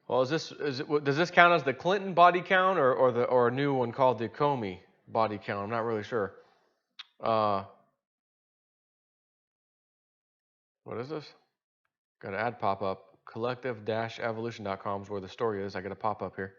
Well, does this count as the Clinton body count or a new one called the Comey body count? I'm not really sure. Uh, what is this? Got an ad pop up. Collective-evolution.com is where the story is. I got a pop up here.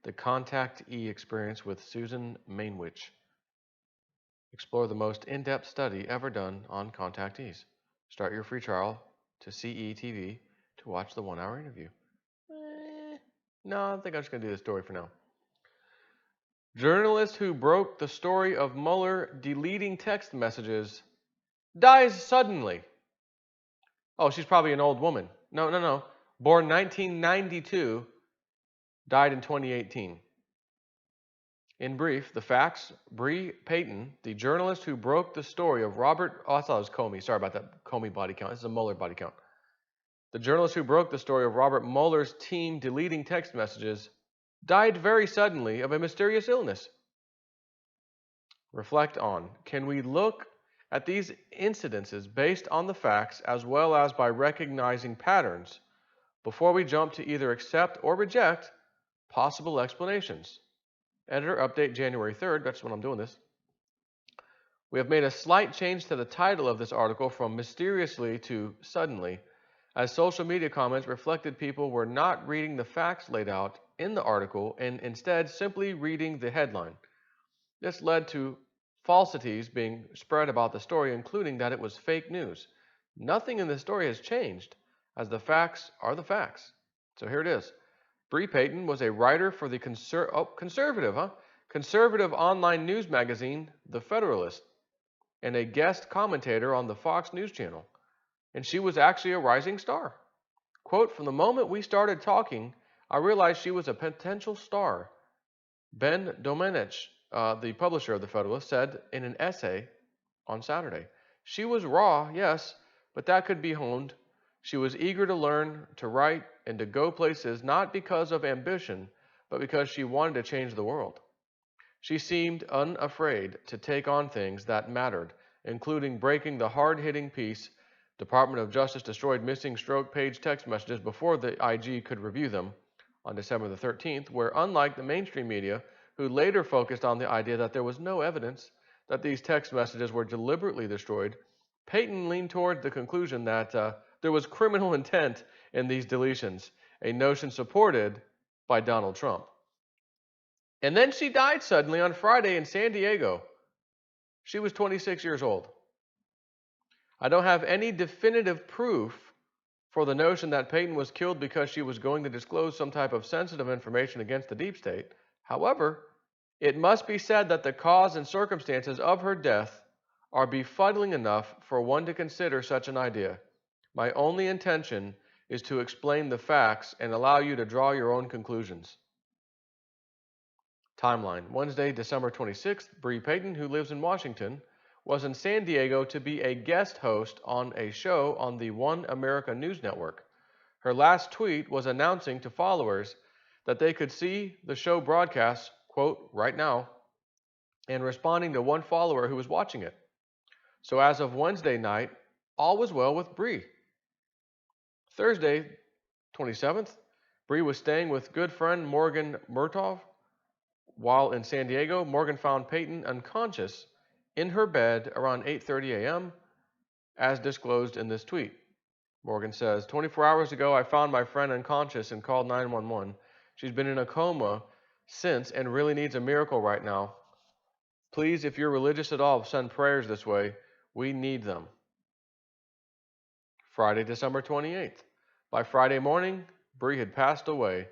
The Contact E experience with Susan Mainwich. Explore the most in-depth study ever done on contactees. Start your free trial to CETV to watch the 1-hour interview. No, I think I'm just going to do the story for now. Journalist who broke the story of Mueller deleting text messages dies suddenly. Oh, she's probably an old woman. No. Born 1992, died in 2018. In brief, the facts: Bree Payton, the journalist who broke the story of Robert, I thought it was Comey. Sorry about that. Comey body count. This is a Mueller body count. The journalist who broke the story of Robert Mueller's team deleting text messages died very suddenly of a mysterious illness. Reflect on: can we look at these incidences based on the facts as well as by recognizing patterns before we jump to either accept or reject possible explanations? Editor update January 3rd. That's when I'm doing this. We have made a slight change to the title of this article from mysteriously to suddenly, as social media comments reflected people were not reading the facts laid out in the article and instead simply reading the headline. This led to falsities being spread about the story, including that it was fake news. Nothing in the story has changed, as the facts are the facts. So here it is. Bree Payton was a writer for the conservative online news magazine, The Federalist, and a guest commentator on the Fox News Channel. And she was actually a rising star. Quote, from the moment we started talking, I realized she was a potential star. Ben Domenech, the publisher of The Federalist, said in an essay on Saturday. She was raw, yes, but that could be honed. She was eager to learn, to write, and to go places not because of ambition, but because she wanted to change the world. She seemed unafraid to take on things that mattered, including breaking the hard-hitting piece Department of Justice destroyed missing stroke page text messages before the IG could review them on December the 13th, where unlike the mainstream media, who later focused on the idea that there was no evidence that these text messages were deliberately destroyed, Payton leaned toward the conclusion that there was criminal intent in these deletions, a notion supported by Donald Trump. And then she died suddenly on Friday in San Diego. She was 26 years old. I don't have any definitive proof for the notion that Payton was killed because she was going to disclose some type of sensitive information against the deep state. However, it must be said that the cause and circumstances of her death are befuddling enough for one to consider such an idea. My only intention is to explain the facts and allow you to draw your own conclusions. Timeline: Wednesday, December 26th, Bree Payton, who lives in Washington, was in San Diego to be a guest host on a show on the One America News Network. Her last tweet was announcing to followers that they could see the show broadcast, quote, right now, and responding to one follower who was watching it. So as of Wednesday night, all was well with Bree. Thursday, 27th, Bree was staying with good friend Morgan Murtaugh. While in San Diego, Morgan found Payton unconscious in her bed around 8:30 a.m., as disclosed in this tweet. Morgan says, 24 hours ago, I found my friend unconscious and called 911. She's been in a coma since and really needs a miracle right now. Please, if you're religious at all, send prayers this way. We need them. Friday, December 28th. By Friday morning, Bree had passed away.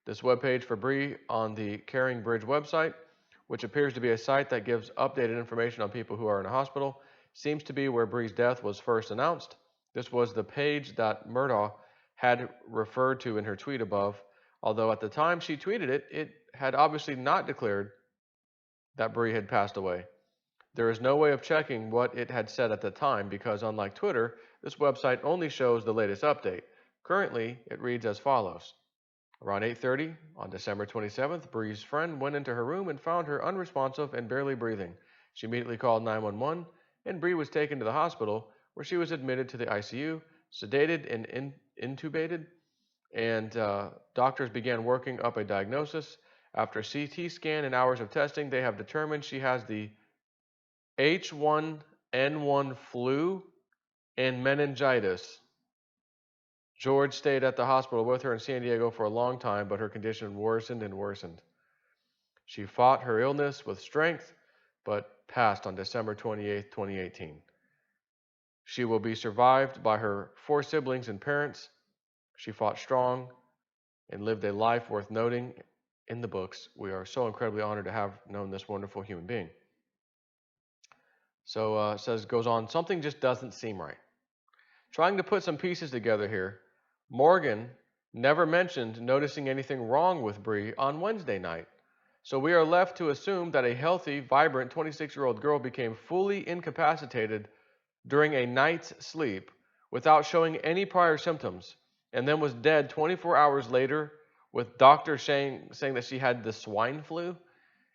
This webpage for Bree on the Caring Bridge website, which appears to be a site that gives updated information on people who are in a hospital, seems to be where Bree's death was first announced. This was the page that Murtaugh had referred to in her tweet above, although at the time she tweeted it, it had obviously not declared that Bree had passed away. There is no way of checking what it had said at the time because, unlike Twitter, this website only shows the latest update. Currently, it reads as follows. Around 8:30 on December 27th, Bree's friend went into her room and found her unresponsive and barely breathing. She immediately called 911, and Bree was taken to the hospital, where she was admitted to the ICU, sedated and intubated. And doctors began working up a diagnosis. After a CT scan and hours of testing, they have determined she has the H1N1 flu and meningitis. George stayed at the hospital with her in San Diego for a long time, but her condition worsened and worsened. She fought her illness with strength, but passed on December 28, 2018. She will be survived by her 4 siblings and parents. She fought strong and lived a life worth noting in the books. We are so incredibly honored to have known this wonderful human being. So goes on, something just doesn't seem right. Trying to put some pieces together here, Morgan never mentioned noticing anything wrong with Bree on Wednesday night. So we are left to assume that a healthy, vibrant 26-year-old girl became fully incapacitated during a night's sleep without showing any prior symptoms, and then was dead 24 hours later with doctors saying that she had the swine flu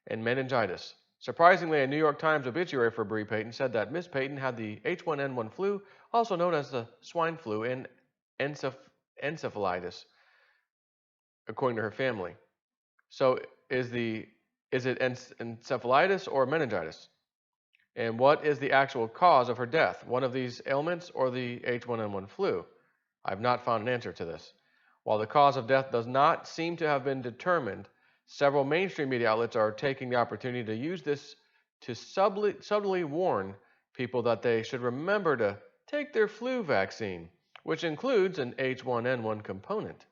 and meningitis. Surprisingly, a New York Times obituary for Bree Payton said that Miss Payton had the H1N1 flu, also known as the swine flu, and encephalitis, according to her family. So is it encephalitis or meningitis? And what is the actual cause of her death? One of these ailments or the H1N1 flu? I've not found an answer to this. While the cause of death does not seem to have been determined, several mainstream media outlets are taking the opportunity to use this to subtly warn people that they should remember to take their flu vaccine, which includes an H1N1 component.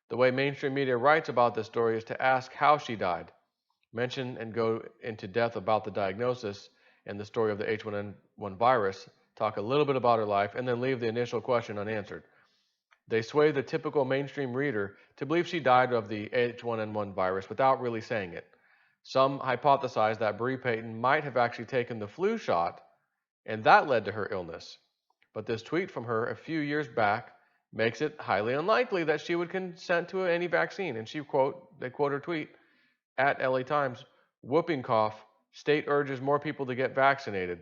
The way mainstream media writes about this story is to ask how she died, mention and go into depth about the diagnosis and the story of the H1N1 virus, talk a little bit about her life, and then leave the initial question unanswered. They sway the typical mainstream reader to believe she died of the H1N1 virus without really saying it. Some hypothesize that Bree Payton might have actually taken the flu shot, and that led to her illness. But this tweet from her a few years back makes it highly unlikely that she would consent to any vaccine. And they quote her tweet at LA Times, whooping cough, state urges more people to get vaccinated.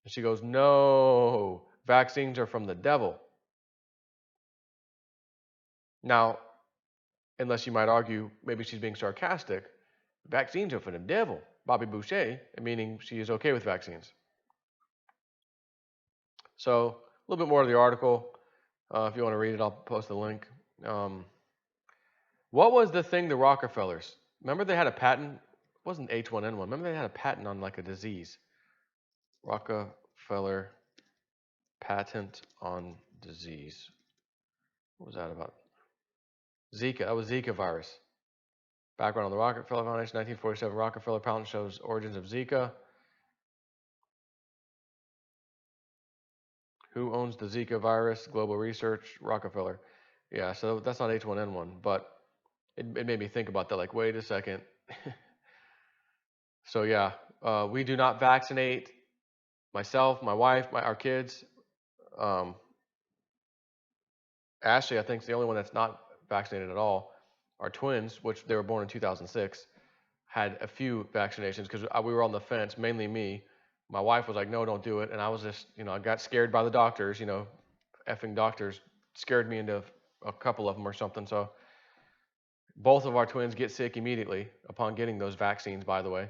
And she goes, no, vaccines are from the devil. Now, unless you might argue maybe she's being sarcastic, vaccines are from the devil, Bobby Boucher, meaning she is okay with vaccines. So a little bit more of the article. If you want to read it, I'll post the link. What was the thing the Rockefellers? Remember they had a patent? It wasn't H1N1. Remember they had a patent on like a disease. Rockefeller patent on disease. What was that about? Zika. That was Zika virus. Background on the Rockefeller Foundation, 1947. Rockefeller patent shows origins of Zika. Who owns the Zika virus? Global Research, Rockefeller. Yeah, so that's not H1N1, but it made me think about that. Like, wait a second. So yeah, we do not vaccinate. Myself, my wife, our kids. Ashley, I think, is the only one that's not vaccinated at all. Our twins, which they were born in 2006, had a few vaccinations because we were on the fence, mainly me. My wife was like, no, don't do it. And I was just, I got scared by the doctors, effing doctors scared me into a couple of them or something. So both of our twins get sick immediately upon getting those vaccines, by the way.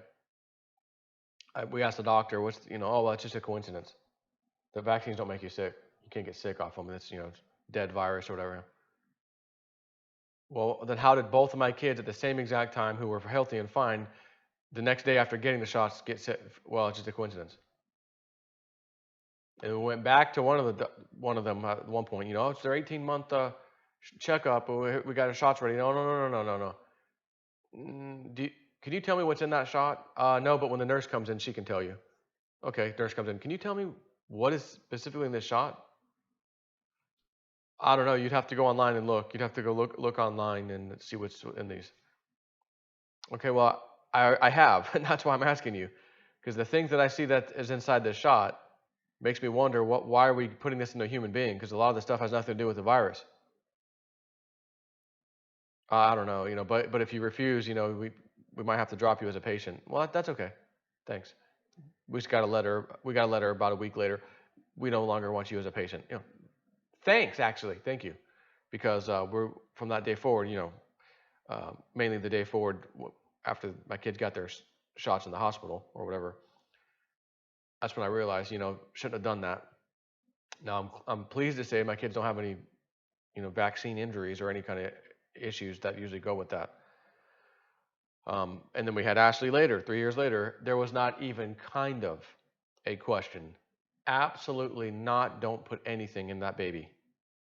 We asked the doctor, well, it's just a coincidence. The vaccines don't make you sick. You can't get sick off them. It's, dead virus or whatever. Well, then how did both of my kids at the same exact time who were healthy and fine the next day after getting the shots get sick? Well, it's just a coincidence. And we went back to one of them at one point. It's their 18-month checkup. We got our shots ready. No. Can you tell me what's in that shot? No, but when the nurse comes in, she can tell you. Okay, nurse comes in. Can you tell me what is specifically in this shot? I don't know. You'd have to go online and look. You'd have to go look online and see what's in these. Okay, well, I have, and that's why I'm asking you, because the things that I see that is inside this shot makes me wonder why are we putting this in a human being? Because a lot of the stuff has nothing to do with the virus. I don't know, but if you refuse, we might have to drop you as a patient. Well, that's okay. Thanks. We just got a letter. We got a letter about a week later. We no longer want you as a patient. Thanks, actually. Thank you. Because from that day forward, mainly the day forward after my kids got their shots in the hospital or whatever, that's when I realized, shouldn't have done that. Now I'm pleased to say my kids don't have any, vaccine injuries or any kind of issues that usually go with that. And then we had Ashley later, 3 years later. There was not even kind of a question. Absolutely not. Don't put anything in that baby.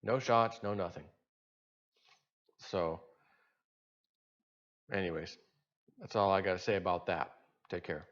No shots, no nothing. So, anyways, that's all I got to say about that. Take care.